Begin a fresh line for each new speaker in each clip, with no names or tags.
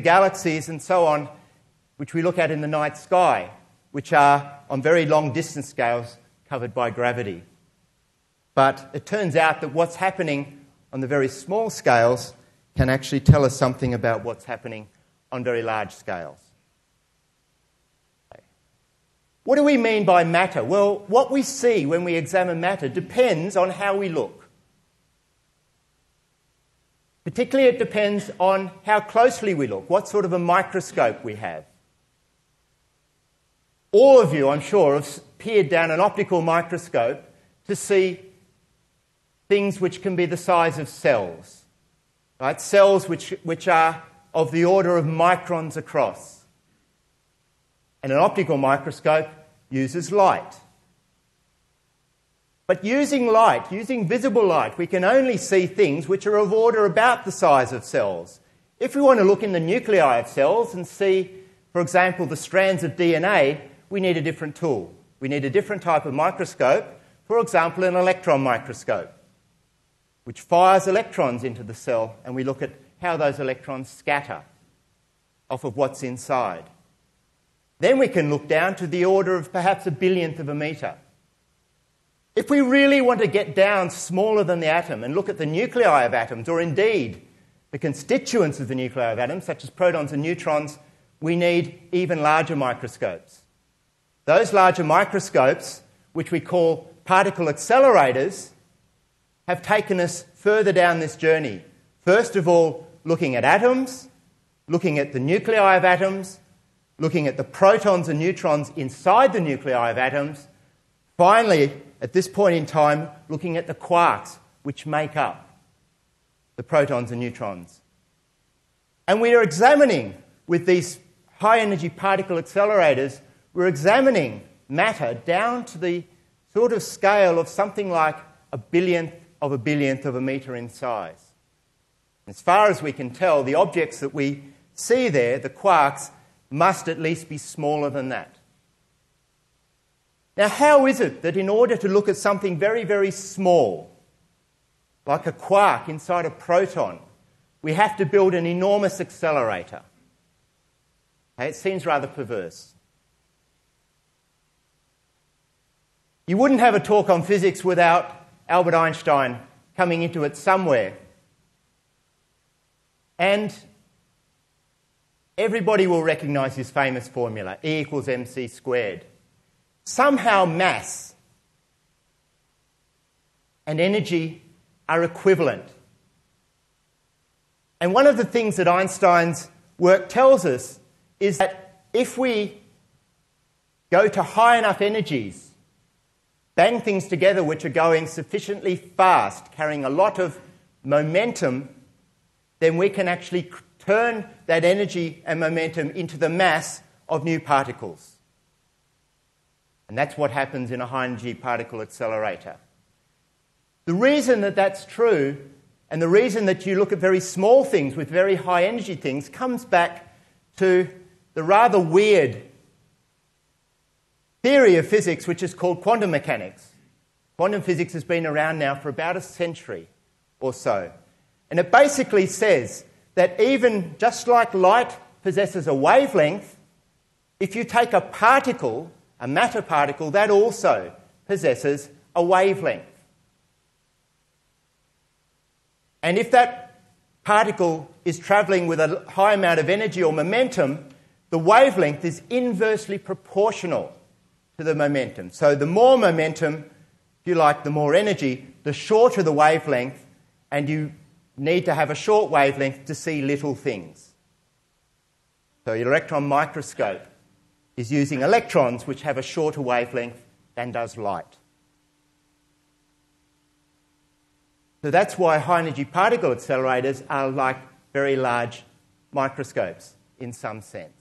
galaxies and so on, which we look at in the night sky, which are on very long distance scales covered by gravity. But it turns out that what's happening on the very small scales can actually tell us something about what's happening on very large scales. What do we mean by matter? Well, what we see when we examine matter depends on how we look. Particularly, it depends on how closely we look, what sort of a microscope we have. All of you, I'm sure, have peered down an optical microscope to see things which can be the size of cells, right? Cells which are of the order of microns across. And an optical microscope uses light. But using light, using visible light, we can only see things which are of order about the size of cells. If we want to look in the nuclei of cells and see, for example, the strands of DNA, we need a different tool. We need a different type of microscope, for example, an electron microscope, which fires electrons into the cell, and we look at how those electrons scatter off of what's inside. Then we can look down to the order of perhaps a billionth of a metre. If we really want to get down smaller than the atom and look at the nuclei of atoms, or indeed the constituents of the nuclei of atoms, such as protons and neutrons, we need even larger microscopes. Those larger microscopes, which we call particle accelerators, have taken us further down this journey. First of all, looking at atoms, looking at the nuclei of atoms, looking at the protons and neutrons inside the nuclei of atoms. Finally, at this point in time, looking at the quarks, which make up the protons and neutrons. And we are examining, with these high-energy particle accelerators, we're examining matter down to the sort of scale of something like a billionth of a metre in size. As far as we can tell, the objects that we see there, the quarks, must at least be smaller than that. Now, how is it that in order to look at something very, very small, like a quark inside a proton, we have to build an enormous accelerator? Okay, it seems rather perverse. You wouldn't have a talk on physics without Albert Einstein coming into it somewhere. And everybody will recognise his famous formula, E equals mc squared. Somehow mass and energy are equivalent. And one of the things that Einstein's work tells us is that if we go to high enough energies, bang things together which are going sufficiently fast, carrying a lot of momentum, then we can actually turn that energy and momentum into the mass of new particles. And that's what happens in a high-energy particle accelerator. The reason that that's true, and the reason that you look at very small things with very high-energy things, comes back to the rather weird theory of physics which is called quantum mechanics. Quantum physics has been around now for about a century or so. And it basically says that even just like light possesses a wavelength, if you take a particle, a matter particle, that also possesses a wavelength. And if that particle is travelling with a high amount of energy or momentum, the wavelength is inversely proportional to the momentum. So the more momentum, if you like, the more energy, the shorter the wavelength, and you need to have a short wavelength to see little things. So your electron microscope is using electrons which have a shorter wavelength than does light. So that's why high-energy particle accelerators are like very large microscopes in some sense.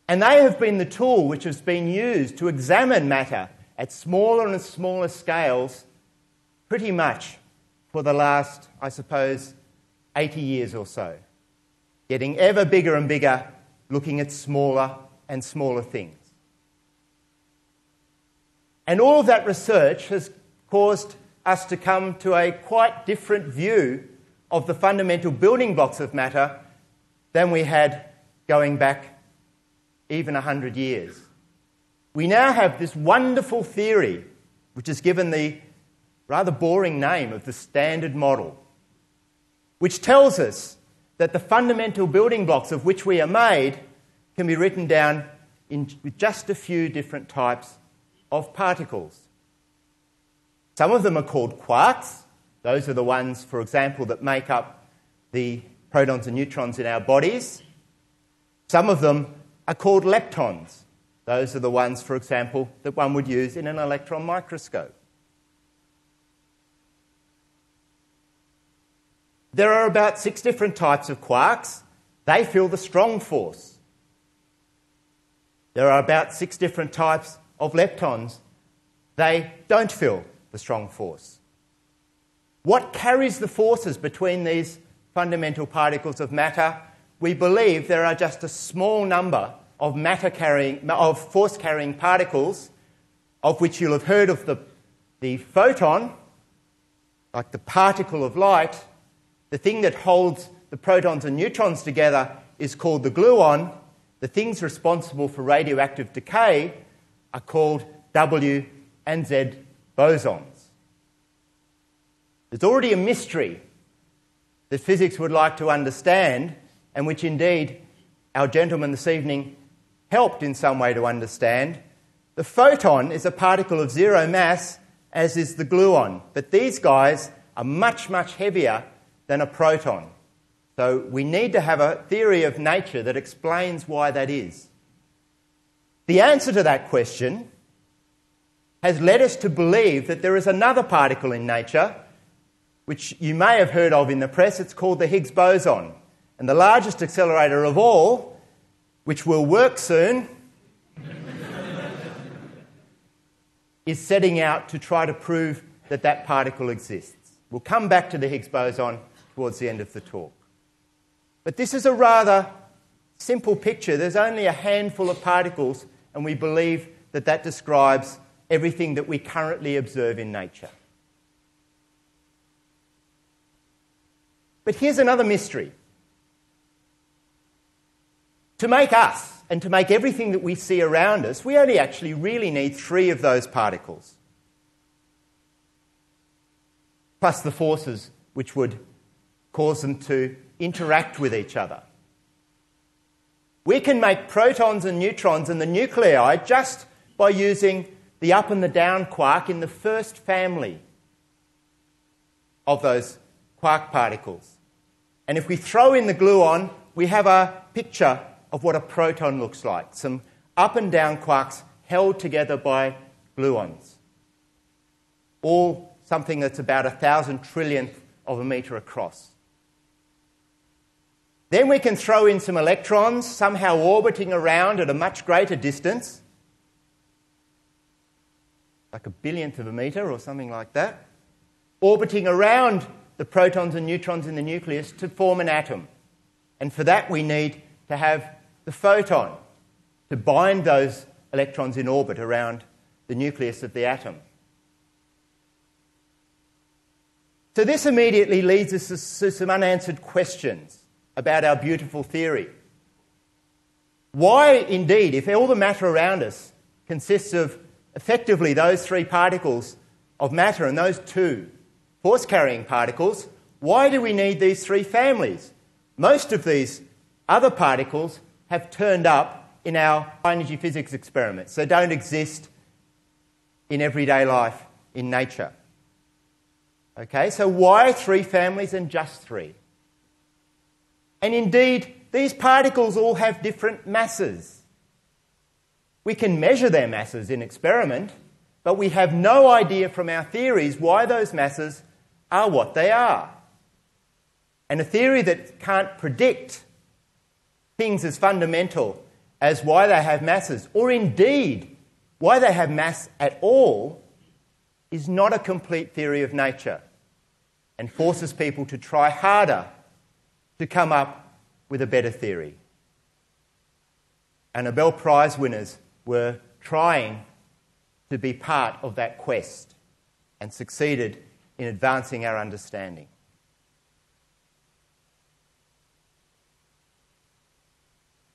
And they have been the tool which has been used to examine matter at smaller and smaller scales pretty much for the last, I suppose, 80 years or so. Getting ever bigger and bigger, looking at smaller and smaller things. And all of that research has caused us to come to a quite different view of the fundamental building blocks of matter than we had going back even 100 years. We now have this wonderful theory, which is given the rather boring name of the Standard Model, which tells us that the fundamental building blocks of which we are made can be written down with just a few different types of particles. Some of them are called quarks. Those are the ones, for example, that make up the protons and neutrons in our bodies. Some of them are called leptons. Those are the ones, for example, that one would use in an electron microscope. There are about 6 different types of quarks. They feel the strong force. There are about 6 different types of leptons. They don't feel the strong force. What carries the forces between these fundamental particles of matter? We believe there are just a small number of force-carrying particles, of which you'll have heard of the photon, like the particle of light. The thing that holds the protons and neutrons together is called the gluon. The things responsible for radioactive decay are called W and Z bosons. There's already a mystery that physics would like to understand, and which indeed our gentleman this evening helped in some way to understand. The photon is a particle of zero mass, as is the gluon, but these guys are much, much heavier than a proton. So we need to have a theory of nature that explains why that is. The answer to that question has led us to believe that there is another particle in nature, which you may have heard of in the press. It's called the Higgs boson. And the largest accelerator of all, which will work soon, is setting out to try to prove that that particle exists. We'll come back to the Higgs boson towards the end of the talk. But this is a rather simple picture. There's only a handful of particles, and we believe that that describes everything that we currently observe in nature. But here's another mystery. To make us, and to make everything that we see around us, we only actually really need 3 of those particles, plus the forces which would cause them to interact with each other. We can make protons and neutrons in the nuclei just by using the up and the down quark in the first family of those quark particles. And if we throw in the gluon, we have a picture of what a proton looks like. Some up and down quarks held together by gluons. All something that's about 1,000 trillionth of a metre across. Then we can throw in some electrons, somehow orbiting around at a much greater distance, like a billionth of a metre or something like that, orbiting around the protons and neutrons in the nucleus to form an atom. And for that we need to have the photon to bind those electrons in orbit around the nucleus of the atom. So this immediately leads us to some unanswered questions about our beautiful theory. Why, indeed, if all the matter around us consists of effectively those 3 particles of matter and those 2 force-carrying particles, why do we need these 3 families? Most of these other particles have turned up in our high-energy physics experiments. They don't exist in everyday life in nature. Okay, so why 3 families and just 3? And indeed, these particles all have different masses. We can measure their masses in experiment, but we have no idea from our theories why those masses are what they are. And a theory that can't predict things as fundamental as why they have masses, or indeed why they have mass at all, is not a complete theory of nature and forces people to try harder to come up with a better theory. And Nobel Prize winners were trying to be part of that quest and succeeded in advancing our understanding.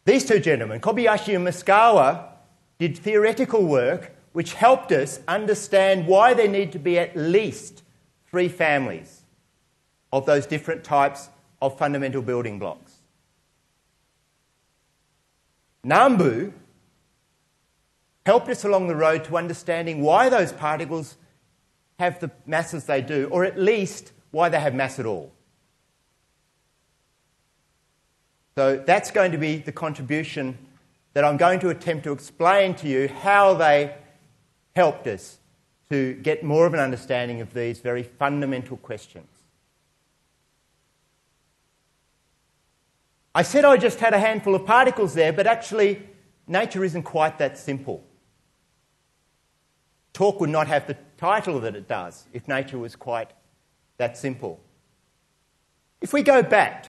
These two gentlemen, Kobayashi and Maskawa, did theoretical work which helped us understand why there need to be at least 3 families of those different types of fundamental building blocks. Nambu helped us along the road to understanding why those particles have the masses they do, or at least why they have mass at all. So that's going to be the contribution that I'm going to attempt to explain to you how they helped us to get more of an understanding of these very fundamental questions. I said I just had a handful of particles there, but actually nature isn't quite that simple. Talk would not have the title that it does if nature was quite that simple. If we go back